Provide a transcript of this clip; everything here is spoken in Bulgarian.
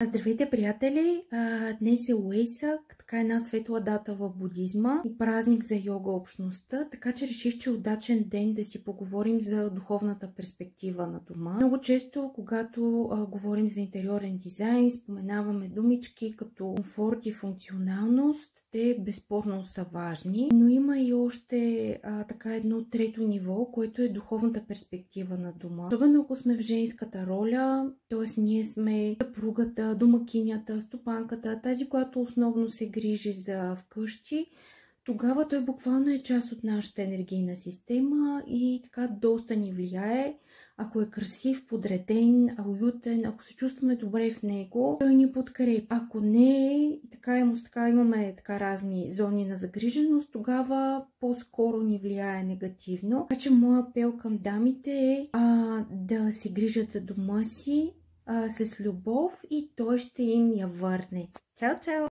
Здравейте, приятели! Днес е Уейсак, така една светла дата в будизма и празник за йога общността, така че реших, че е удачен ден да си поговорим за духовната перспектива на дома. Много често, когато говорим за интериорен дизайн, споменаваме думички като комфорт и функционалност. Те безспорно са важни, но има и още така едно трето ниво, което е духовната перспектива на дома. Особено ако сме в женската роля, т.е. ние сме съпругата, домакинята, стопанката, тази, която основно се грижи за вкъщи, тогава той буквално е част от нашата енергийна система и така доста ни влияе. Ако е красив, подреден, уютен, ако се чувстваме добре в него, той ни подкрепя. Ако не е, така имаме разни зони на загриженост, тогава по-скоро ни влияе негативно. Така че моя апел към дамите е да се грижат за дома си с любов и той ще им я върне. Чао, чао!